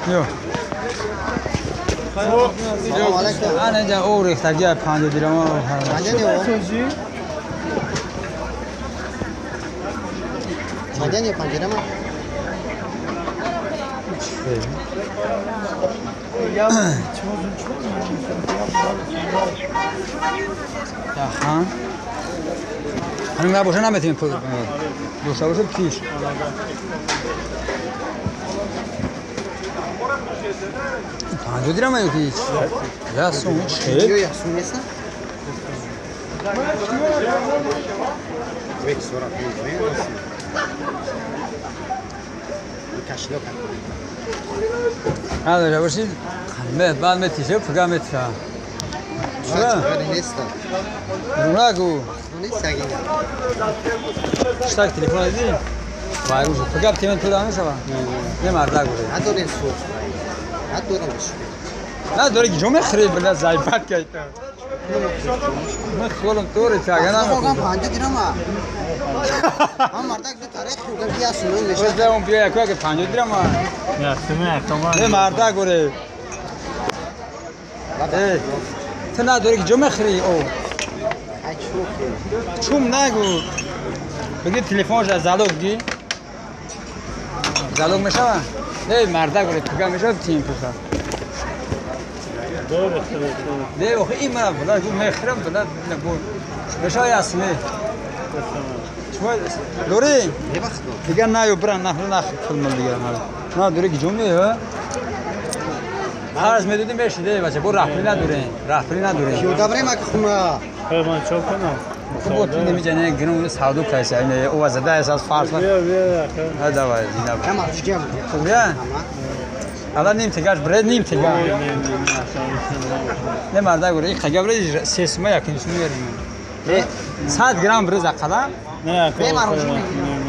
یو انا اینجا او ریختگی 50 درهم 50 درهم چندانی 5 درهم ها همین باشه نمیتونیم دوستا باشه پیش پنجاه درهم یکی یا سوم چه یا سوم نیست ویک سورا پیش کاشلو هذا جا باشید مت بعد متیشه پگاه متیشه چرا نیست نگو نیست اگه اشتاق تلفن دیدی وایروس پگاه تیمن تو دانش با نه مردا گوره نداره سوت نداره نه داره که جمعه خرید بله زایفت که من خودم طوری چاگه نمیکنم 50 درهم هم مردا که تاریخ خوب بیا سوم نشه بس اون بیا که 50 درهم یا سوم کمان نه مردا گوره تو نداره که جمعه خرید او چوم نگو بگی تلفنش از زالوگ گی زالوگ میشه نه مردا گوره پگاه میشه تیم پسا نه آخه این مرا بلا جو میخرم بلا نگو میشه یاسمه شما دوری دیگه نه برن نه فیلم دیگه نه دوری که جمعه خرج میدونیم بشیده بچه برو رفری نداره کیو دبره ما که خونه من چوب کنم خوب تو نمی‌جنه گرون سعودو کایسه اینه او از ده اساس فارس بیا هذا وای دینا اما چیگم خوب یا الان نیم تگاش برد نیم تگا نه مردا گوره این خگا برد سیسما یکیش میاریم 100 گرم برز اقلا نه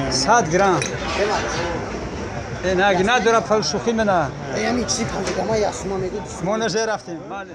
100 گرم نه نه داره پل شوخی منه همین چیزی 5 درهم یا سوم میگه ما نشه رفتیم بله